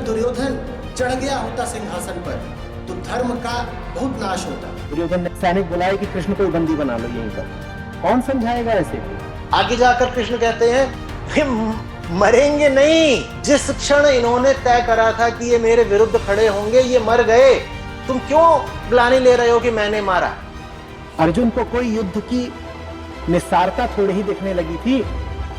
दुर्योधन चढ़ गया होता सिंहासन पर तो धर्म का बहुत नाश होता। दुर्योधन ने सैनिक बुलाए कि कृष्ण को बंदी बना लो यहीं पर। कौन समझाएगा ऐसे? आगे जाकर कृष्ण कहते हैं वे मरेंगे नहीं। जिस क्षण इन्होंने तय करा था कि ये मेरे विरुद्ध खड़े होंगे, ये मर गए। तुम क्यों ग्लानि ले रहे हो कि मैंने मारा? अर्जुन को कोई युद्ध की निस्सारता थोड़ी ही दिखने लगी थी,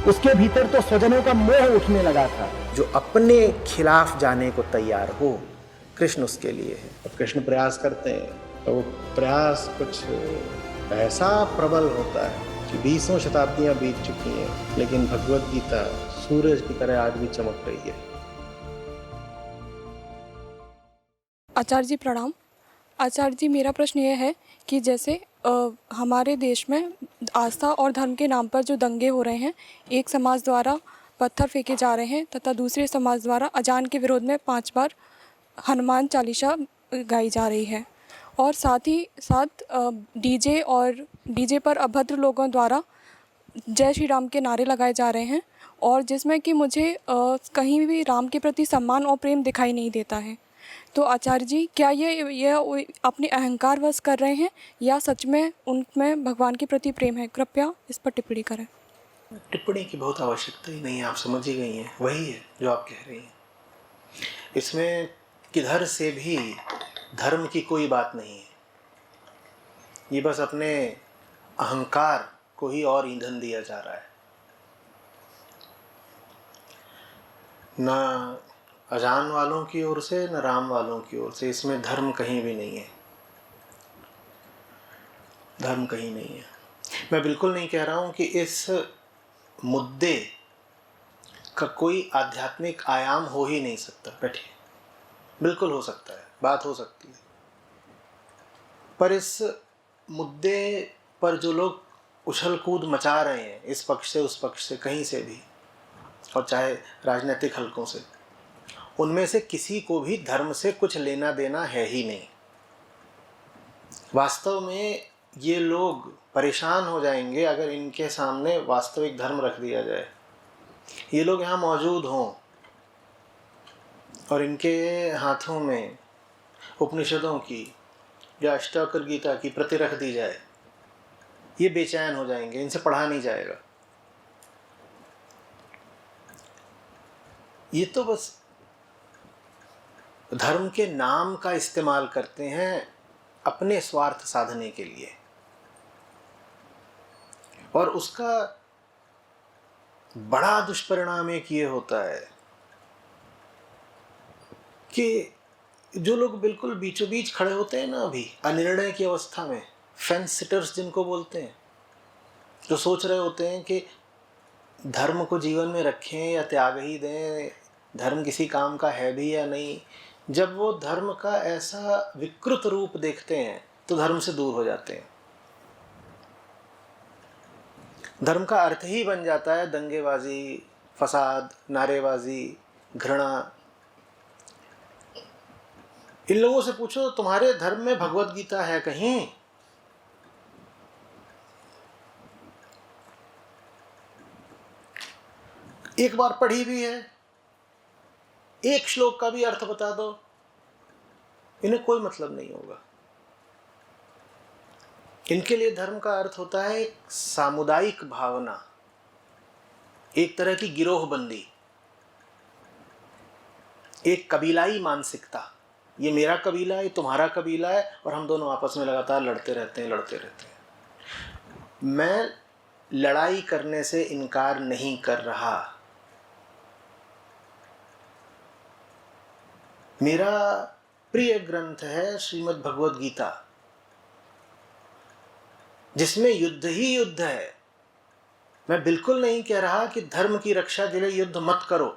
उसके भीतर तो स्वजनों का मोह उठने लगा था। जो अपने खिलाफ जाने को तैयार हो, कृष्ण उसके लिए है। अब कृष्ण प्रयास करते हैं तो वो प्रयास कुछ ऐसा प्रबल होता है कि 20 शताब्दियां बीत चुकी हैं, लेकिन भगवत गीता सूरज की तरह आज भी चमक रही है। आचार्य जी प्रणाम। आचार्य जी, मेरा प्रश्न ये है कि जैसे हमारे देश में आस्था और धर्म के नाम पर जो दंगे हो रहे हैं, एक समाज द्वारा पत्थर फेंके जा रहे हैं तथा दूसरे समाज द्वारा अजान के विरोध में 5 बार हनुमान चालीसा गाई जा रही है, और साथ ही साथ डीजे पर अभद्र लोगों द्वारा जय श्री राम के नारे लगाए जा रहे हैं, और जिसमें कि मुझे कहीं भी राम के प्रति सम्मान और प्रेम दिखाई नहीं देता है। तो आचार्य जी, क्या ये अपने अहंकार वश कर रहे हैं या सच में उनमें भगवान के प्रति प्रेम है? कृपया इस पर टिप्पणी करें। टिप्पणी की बहुत आवश्यकता ही नहीं है, आप समझ ही गई हैं। वही है जो आप कह रही हैं। इसमें किधर से भी धर्म की कोई बात नहीं है। ये बस अपने अहंकार को ही और ईंधन दिया जा रहा है। ना अजान वालों की ओर से, न राम वालों की ओर से। इसमें धर्म कहीं भी नहीं है। धर्म कहीं नहीं है। मैं बिल्कुल नहीं कह रहा हूं कि इस मुद्दे का कोई आध्यात्मिक आयाम हो ही नहीं सकता। बैठिए, बिल्कुल हो सकता है, बात हो सकती है। पर इस मुद्दे पर जो लोग उछल कूद मचा रहे हैं, इस पक्ष से उस पक्ष से, कहीं से भी, और चाहे राजनीतिक हलकों से, उनमें से किसी को भी धर्म से कुछ लेना देना है ही नहीं। वास्तव में ये लोग परेशान हो जाएंगे अगर इनके सामने वास्तविक धर्म रख दिया जाए। ये लोग यहाँ मौजूद हों और इनके हाथों में उपनिषदों की या अष्टावक्र गीता की प्रति रख दी जाए, ये बेचैन हो जाएंगे, इनसे पढ़ा नहीं जाएगा। ये तो बस धर्म के नाम का इस्तेमाल करते हैं अपने स्वार्थ साधने के लिए, और उसका बड़ा दुष्परिणाम एक ये होता है कि जो लोग बिल्कुल बीचों बीच खड़े होते हैं ना, अभी अनिर्णय की अवस्था में, फेंस सिटर्स जिनको बोलते हैं, जो सोच रहे होते हैं कि धर्म को जीवन में रखें या त्याग ही दें, धर्म किसी काम का है भी या नहीं, जब वो धर्म का ऐसा विकृत रूप देखते हैं तो धर्म से दूर हो जाते हैं। धर्म का अर्थ ही बन जाता है दंगेबाजी, फसाद, नारेबाजी, घृणा। इन लोगों से पूछो तुम्हारे धर्म में भगवत गीता है कहीं? एक बार पढ़ी भी है? एक श्लोक का भी अर्थ बता दो, इन्हें कोई मतलब नहीं होगा। इनके लिए धर्म का अर्थ होता है एक सामुदायिक भावना, एक तरह की गिरोहबंदी, एक कबीलाई मानसिकता। ये मेरा कबीला है, ये तुम्हारा कबीला है, और हम दोनों आपस में लगातार लड़ते रहते हैं। मैं लड़ाई करने से इनकार नहीं कर रहा। मेरा प्रिय ग्रंथ है श्रीमद् भगवद गीता, जिसमें युद्ध ही युद्ध है। मैं बिल्कुल नहीं कह रहा कि धर्म की रक्षा के लिए युद्ध मत करो।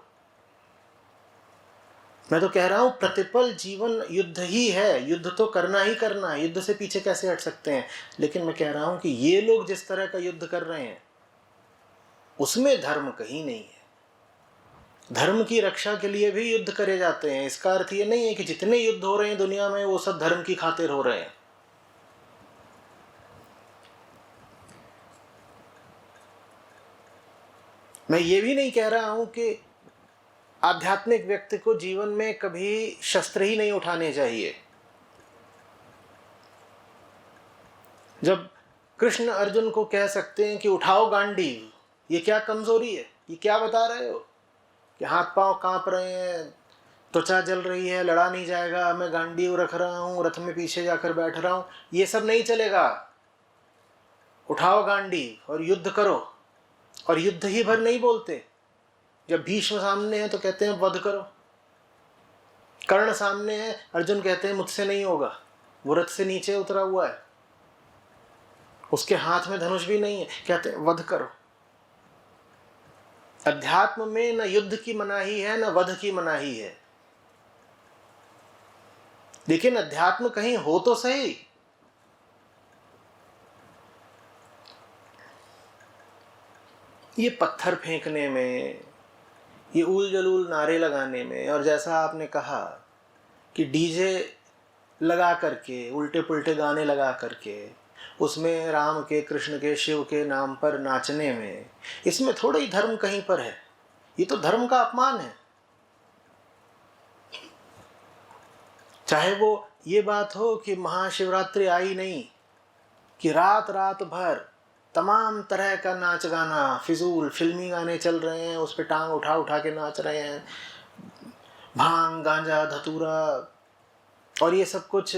मैं तो कह रहा हूं प्रतिपल जीवन युद्ध ही है, युद्ध तो करना ही करना है, युद्ध से पीछे कैसे हट सकते हैं। लेकिन मैं कह रहा हूं कि ये लोग जिस तरह का युद्ध कर रहे हैं उसमें धर्म कहीं नहीं है। धर्म की रक्षा के लिए भी युद्ध करे जाते हैं। इसका अर्थ ये नहीं है कि जितने युद्ध हो रहे हैं दुनिया में वो सब धर्म की खातिर हो रहे हैं। मैं ये भी नहीं कह रहा हूं कि आध्यात्मिक व्यक्ति को जीवन में कभी शस्त्र ही नहीं उठाने चाहिए। जब कृष्ण अर्जुन को कह सकते हैं कि उठाओ गांडीव, ये क्या कमजोरी है? ये क्या बता रहे हो कि हाथ पांव कांप रहे हैं, त्वचा जल रही है, लड़ा नहीं जाएगा, मैं गांडीव रख रहा हूं, रथ में पीछे जाकर बैठ रहा हूं, ये सब नहीं चलेगा। उठाओ गांडीव और युद्ध करो। और युद्ध ही भर नहीं बोलते, जब भीष्म सामने है तो कहते हैं वध करो, कर्ण सामने है, अर्जुन कहते हैं मुझसे नहीं होगा, वो रथ से नीचे उतरा हुआ है, उसके हाथ में धनुष भी नहीं है, कहते हैं वध करो। अध्यात्म में न युद्ध की मनाही है न वध की मनाही है, लेकिन अध्यात्म कहीं हो तो सही। ये पत्थर फेंकने में, ये उल जलूल नारे लगाने में, और जैसा आपने कहा कि डीजे लगा करके, उल्टे पुल्टे गाने लगा करके उसमें राम के, कृष्ण के, शिव के नाम पर नाचने में, इसमें थोड़ा ही धर्म कहीं पर है। ये तो धर्म का अपमान है। चाहे वो ये बात हो कि महाशिवरात्रि आई नहीं, कि रात रात भर तमाम तरह का नाच गाना, फिजूल फिल्मी गाने चल रहे हैं, उस पर टांग उठा उठा के नाच रहे हैं, भांग गांजा धतूरा, और ये सब कुछ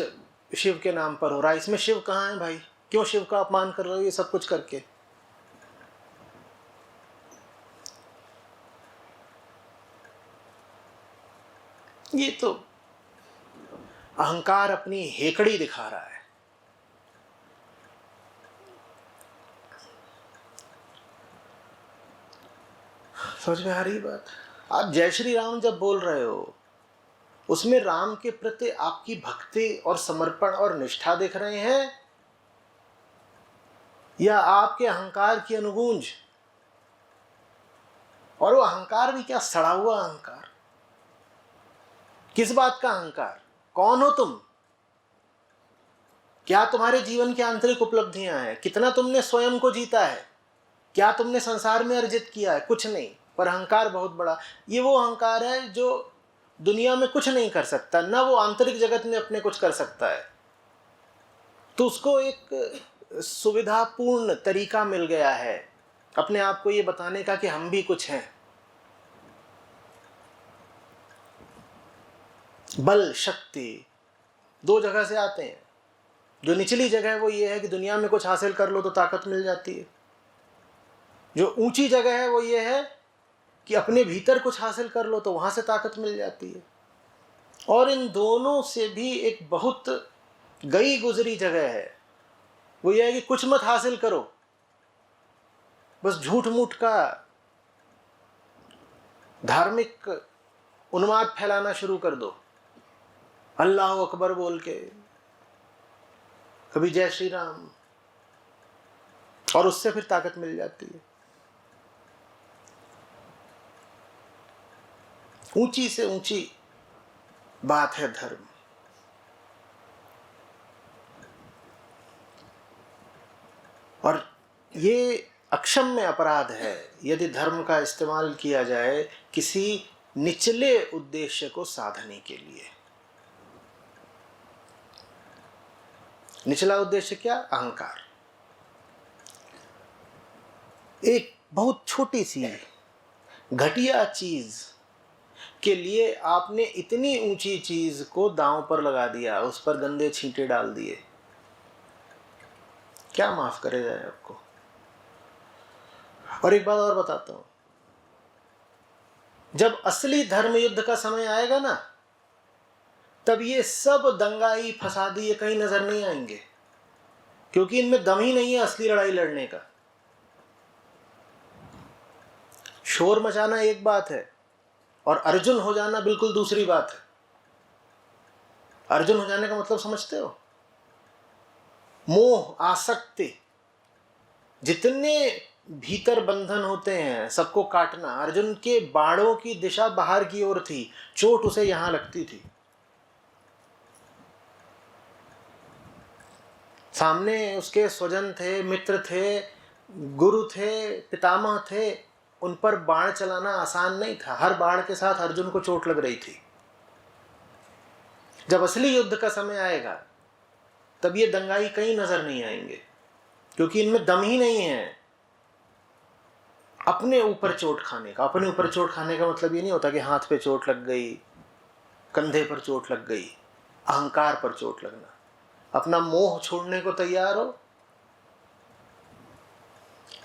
शिव के नाम पर हो रहा है। इसमें शिव कहाँ है भाई? क्यों शिव का अपमान कर रहे हो ये सब कुछ करके? ये तो अहंकार अपनी हेकड़ी दिखा रहा है। समझ में आ रही बात? आप जय श्री राम जब बोल रहे हो, उसमें राम के प्रति आपकी भक्ति और समर्पण और निष्ठा देख रहे हैं, या आपके अहंकार की अनुगूंज? और वो अहंकार भी क्या सड़ा हुआ अहंकार? किस बात का अहंकार? कौन हो तुम? क्या तुम्हारे जीवन की आंतरिक उपलब्धियां हैं? कितना तुमने स्वयं को जीता है? क्या तुमने संसार में अर्जित किया है? कुछ नहीं, पर अहंकार बहुत बड़ा। ये वो अहंकार है जो दुनिया में कुछ नहीं कर सकता, ना वो आंतरिक जगत में अपने कुछ कर सकता है। तो उसको एक सुविधापूर्ण तरीका मिल गया है अपने आप को ये बताने का कि हम भी कुछ हैं। बल शक्ति दो जगह से आते हैं। जो निचली जगह है वो ये है कि दुनिया में कुछ हासिल कर लो तो ताकत मिल जाती है। जो ऊंची जगह है वो ये है कि अपने भीतर कुछ हासिल कर लो तो वहां से ताकत मिल जाती है। और इन दोनों से भी एक बहुत गई गुजरी जगह है, वो ये है कि कुछ मत हासिल करो, बस झूठ मूठ का धार्मिक उन्माद फैलाना शुरू कर दो, अल्लाह अकबर बोल के, कभी जय श्री राम, और उससे फिर ताकत मिल जाती है। ऊंची से ऊंची बात है धर्म। और ये अक्षम्य अपराध है यदि धर्म का इस्तेमाल किया जाए किसी निचले उद्देश्य को साधने के लिए। निचला उद्देश्य क्या? अहंकार। एक बहुत छोटी सी घटिया चीज के लिए आपने इतनी ऊंची चीज को दांव पर लगा दिया, उस पर गंदे छींटे डाल दिए, क्या माफ करे जाए आपको? और एक बात और बताता हूं, जब असली धर्म युद्ध का समय आएगा ना, तब ये सब दंगाई फसादी ये कहीं नजर नहीं आएंगे, क्योंकि इनमें दम ही नहीं है असली लड़ाई लड़ने का। शोर मचाना एक बात है और अर्जुन हो जाना बिल्कुल दूसरी बात है। अर्जुन हो जाने का मतलब समझते हो? मोह, आसक्ति, जितने भीतर बंधन होते हैं सबको काटना। अर्जुन के बाणों की दिशा बाहर की ओर थी, चोट उसे यहां लगती थी। सामने उसके स्वजन थे, मित्र थे, गुरु थे, पितामह थे, उन पर बाण चलाना आसान नहीं था। हर बाण के साथ अर्जुन को चोट लग रही थी। जब असली युद्ध का समय आएगा तब ये दंगाई कहीं नजर नहीं आएंगे, क्योंकि इनमें दम ही नहीं है अपने ऊपर चोट खाने का। अपने ऊपर चोट खाने का मतलब ये नहीं होता कि हाथ पे चोट लग गई, कंधे पर चोट लग गई, अहंकार पर चोट लगना। अपना मोह छोड़ने को तैयार हो,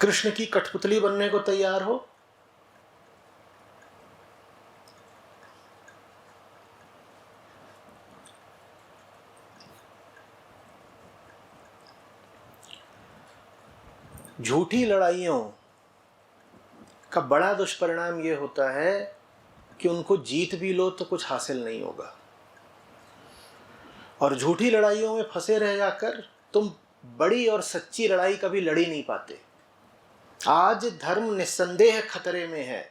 कृष्ण की कठपुतली बनने को तैयार हो, झूठी लड़ाइयों का बड़ा दुष्परिणाम यह होता है कि उनको जीत भी लो तो कुछ हासिल नहीं होगा, और झूठी लड़ाइयों में फंसे रह जाकर तुम बड़ी और सच्ची लड़ाई कभी लड़ ही नहीं पाते। आज धर्म निस्संदेह खतरे में है,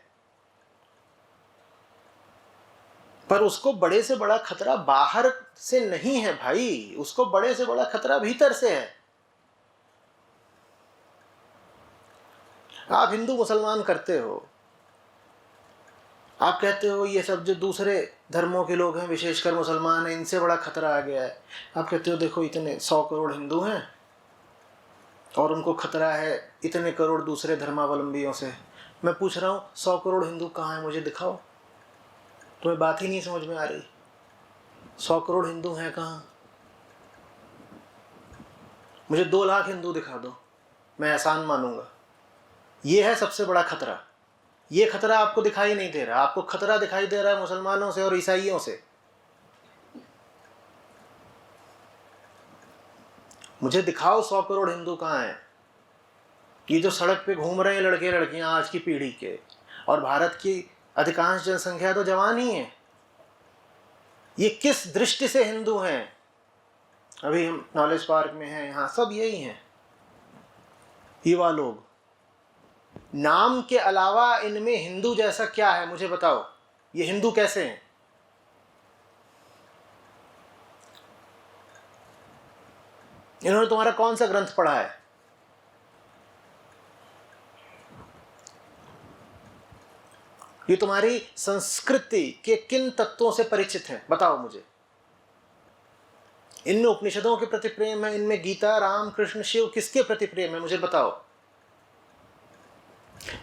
पर उसको बड़े से बड़ा खतरा बाहर से नहीं है भाई, उसको बड़े से बड़ा खतरा भीतर से है। आप हिंदू मुसलमान करते हो, आप कहते हो ये सब जो दूसरे धर्मों के लोग हैं, विशेषकर मुसलमान हैं, इनसे बड़ा खतरा आ गया है। आप कहते हो देखो इतने 100 करोड़ हिंदू हैं और उनको खतरा है इतने करोड़ दूसरे धर्मावलंबियों से। मैं पूछ रहा हूँ 100 करोड़ हिंदू कहाँ हैं, मुझे दिखाओ। तुम्हें बात ही नहीं समझ में आ रही। 100 करोड़ हिंदू हैं कहाँ? मुझे 2 लाख हिंदू दिखा दो, मैं एहसान मानूंगा। ये है सबसे बड़ा खतरा। ये खतरा आपको दिखाई नहीं दे रहा। आपको खतरा दिखाई दे रहा है मुसलमानों से और ईसाइयों से। मुझे दिखाओ 100 करोड़ हिंदू कहाँ हैं। ये जो सड़क पे घूम रहे हैं लड़के लड़कियां आज की पीढ़ी के, और भारत की अधिकांश जनसंख्या तो जवान ही है, ये किस दृष्टि से हिंदू हैं? अभी हम नॉलेज पार्क में हैं, यहाँ सब यही हैं, युवा लोग। नाम के अलावा इनमें हिंदू जैसा क्या है मुझे बताओ। ये हिंदू कैसे हैं? इन्होंने तुम्हारा कौन सा ग्रंथ पढ़ा है? ये तुम्हारी संस्कृति के किन तत्वों से परिचित हैं? बताओ मुझे। इनमें उपनिषदों के प्रति प्रेम है, इनमें गीता, राम, कृष्ण, शिव, किसके प्रति प्रेम है मुझे बताओ।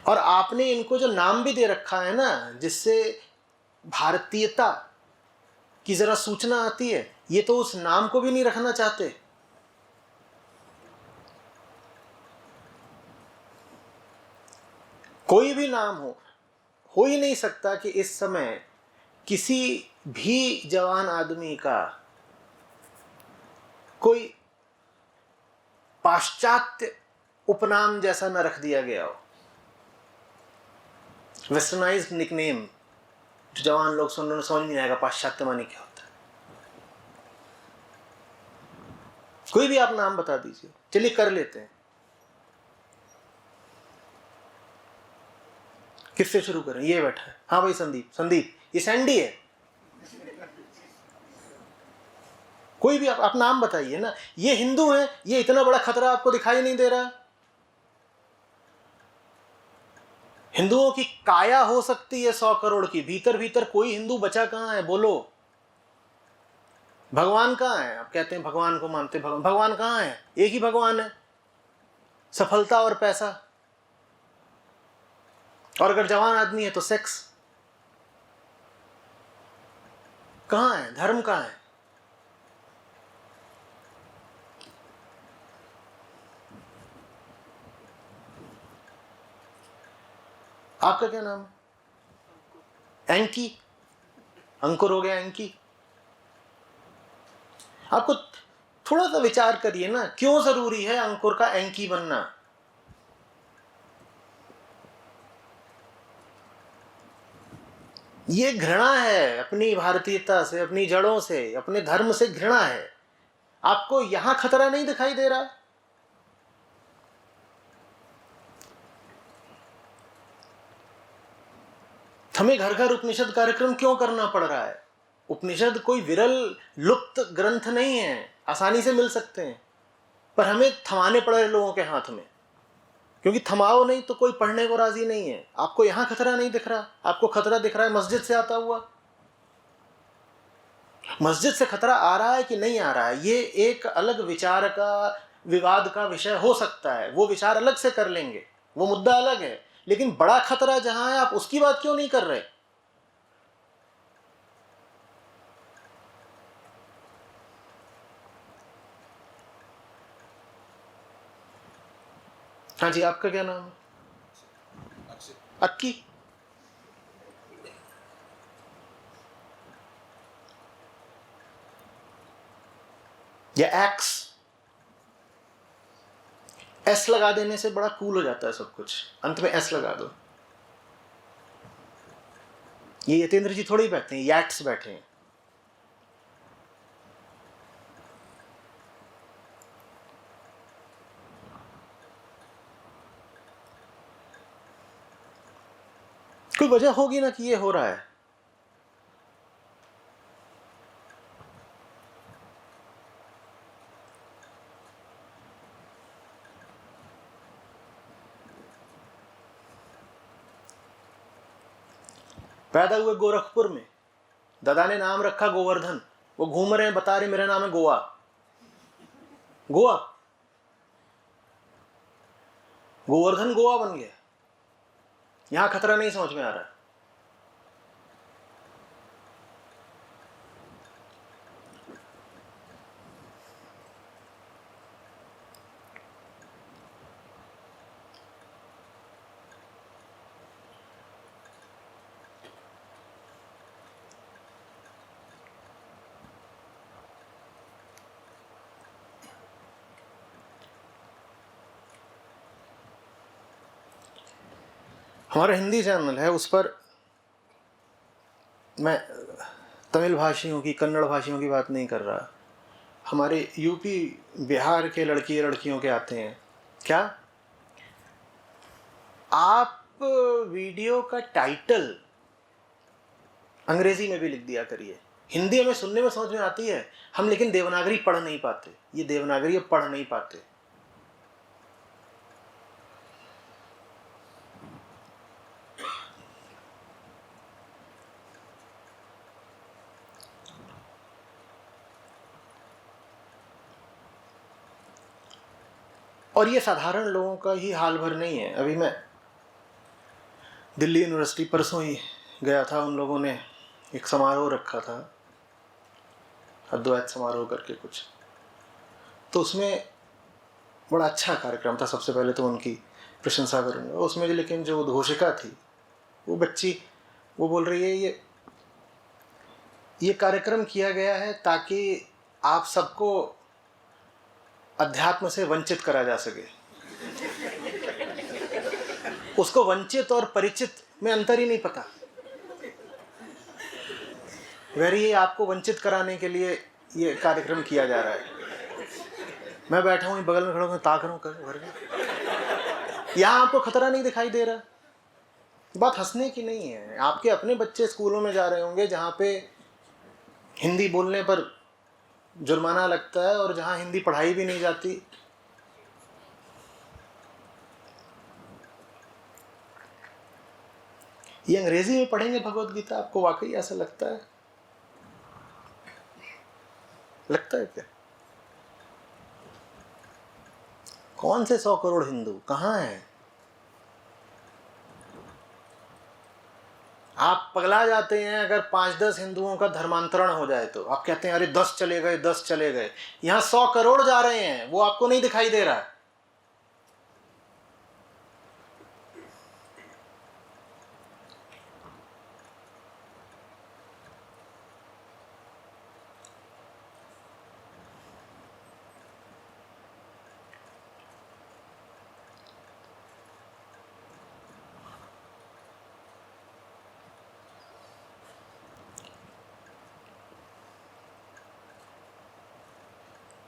और आपने इनको जो नाम भी दे रखा है ना, जिससे भारतीयता की जरा सूचना आती है, ये तो उस नाम को भी नहीं रखना चाहते। कोई भी नाम हो ही नहीं सकता कि इस समय किसी भी जवान आदमी का कोई पाश्चात्य उपनाम जैसा न रख दिया गया हो। वेस्टर्नाइज्ड निकनेम जो जवान लोग सुनने समझ नहीं आएगा पाश्चात्य माने क्या होता है। कोई भी आप नाम बता दीजिए, चलिए कर लेते हैं। किससे शुरू करें? ये बैठा है, हाँ भाई संदीप, ये सैंडी है। कोई भी आप नाम बताइए ना। ये हिंदू है, ये इतना बड़ा खतरा आपको दिखाई नहीं दे रहा? हिंदुओं की काया हो सकती है 100 करोड़ की, भीतर भीतर कोई हिंदू बचा कहां है? बोलो। भगवान कहां है? आप कहते हैं भगवान को मानते, भगवान कहां है? एक ही भगवान है, सफलता और पैसा। और अगर जवान आदमी है तो सेक्स। कहां है धर्म? कहां है? आपका क्या नाम है? एंकी। अंकुर हो गया एंकी। आपको थोड़ा सा विचार करिए ना, क्यों जरूरी है अंकुर का एंकी बनना? ये घृणा है अपनी भारतीयता से, अपनी जड़ों से, अपने धर्म से घृणा है। आपको यहां खतरा नहीं दिखाई दे रहा? हमें घर घर उपनिषद कार्यक्रम क्यों करना पड़ रहा है? उपनिषद कोई विरल लुप्त ग्रंथ नहीं है, आसानी से मिल सकते हैं, पर हमें थमाने पड़ रहे लोगों के हाथ में। क्योंकि थमाओ नहीं तो कोई पढ़ने को राजी नहीं है। आपको यहां खतरा नहीं दिख रहा, आपको खतरा दिख रहा है मस्जिद से आता हुआ। मस्जिद से खतरा आ रहा है कि नहीं आ रहा है, ये एक अलग विचार का, विवाद का विषय हो सकता है। वो विचार अलग से कर लेंगे, वो मुद्दा अलग है। लेकिन बड़ा खतरा जहां है, आप उसकी बात क्यों नहीं कर रहे? हाँ जी, आपका क्या नाम है? अक्की। या एक्स। एस लगा देने से बड़ा कूल हो जाता है सब कुछ, अंत में एस लगा दो। ये यतेंद्र जी थोड़ी बैठे हैं, यैट्स बैठे हैं। कोई वजह होगी ना कि ये हो रहा है। पैदा हुए गोरखपुर में, दादा ने नाम रखा गोवर्धन। वो घूम रहे हैं, बता रहे मेरा नाम है गोवा। गोवा, गोवर्धन गोवा बन गया। यहां खतरा नहीं समझ में आ रहा। हमारा हिंदी चैनल है, उस पर मैं तमिल भाषियों की, कन्नड़ भाषियों की बात नहीं कर रहा। हमारे यूपी बिहार के लड़की लड़कियों के आते हैं। क्या आप वीडियो का टाइटल अंग्रेजी में भी लिख दिया करिए। हिंदी हमें सुनने में समझ में आती है हम, लेकिन देवनागरी पढ़ नहीं पाते। ये देवनागरी पढ़ नहीं पाते। और ये साधारण लोगों का ही हाल भर नहीं है। अभी मैं दिल्ली यूनिवर्सिटी परसों ही गया था, उन लोगों ने एक समारोह रखा था, अद्वैत समारोह करके कुछ। तो उसमें बड़ा अच्छा कार्यक्रम था। सबसे पहले तो उनकी प्रशंसा करूँगा। उसमें लेकिन जो उद्घोषिका थी, वो बच्ची, वो बोल रही है ये कार्यक्रम किया गया है ताकि आप सबको अध्यात्म से वंचित करा जा सके। उसको वंचित और परिचित में अंतर ही नहीं पता। ये आपको वंचित कराने के लिए ये कार्यक्रम किया जा रहा है। मैं बैठा हूँ बगल में खड़ा हूँ, ताक रहा हूँ घर में। यहाँ आपको खतरा नहीं दिखाई दे रहा। बात हंसने की नहीं है। आपके अपने बच्चे स्कूलों में जा रहे होंगे जहाँ पे हिंदी बोलने पर जुर्माना लगता है और जहाँ हिंदी पढ़ाई भी नहीं जाती। ये अंग्रेजी में पढ़ेंगे भगवत गीता, आपको वाकई ऐसा लगता है? लगता है क्या? कौन से 100 करोड़ हिंदू कहाँ हैं? आप पगला जाते हैं अगर 5-10 हिंदुओं का धर्मांतरण हो जाए तो। आप कहते हैं अरे 10 चले गए, 10 चले गए। यहां 100 करोड़ जा रहे हैं, वो आपको नहीं दिखाई दे रहा है।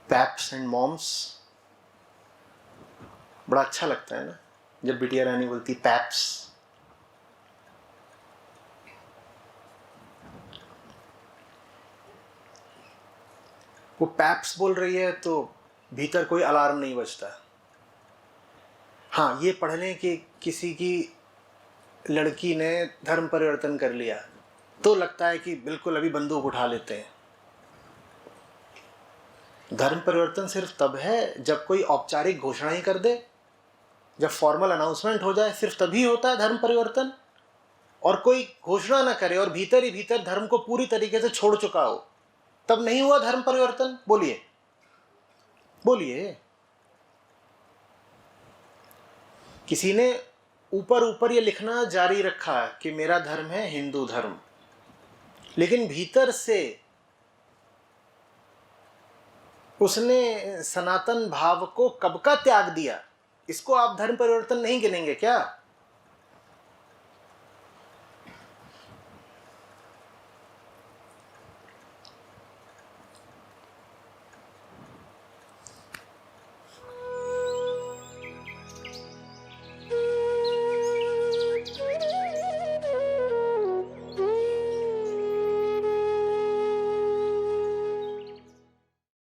पैप्स एंड मॉम्स, बड़ा अच्छा लगता है ना जब बिटिया रानी बोलती पैप्स। वो पैप्स बोल रही है तो भीतर कोई अलार्म नहीं बजता। हाँ, ये पढ़ लें कि किसी की लड़की ने धर्म परिवर्तन कर लिया तो लगता है कि बिल्कुल अभी बंदूक उठा लेते हैं। धर्म परिवर्तन सिर्फ तब है जब कोई औपचारिक घोषणा ही कर दे, जब फॉर्मल अनाउंसमेंट हो जाए, सिर्फ तभी होता है धर्म परिवर्तन। और कोई घोषणा ना करे और भीतर ही भीतर धर्म को पूरी तरीके से छोड़ चुका हो, तब नहीं हुआ धर्म परिवर्तन। बोलिए बोलिए। किसी ने ऊपर ऊपर ये लिखना जारी रखा कि मेरा धर्म है हिंदू धर्म, लेकिन भीतर से उसने सनातन भाव को कब का त्याग दिया। इसको आप धर्म परिवर्तन नहीं गिनेंगे क्या?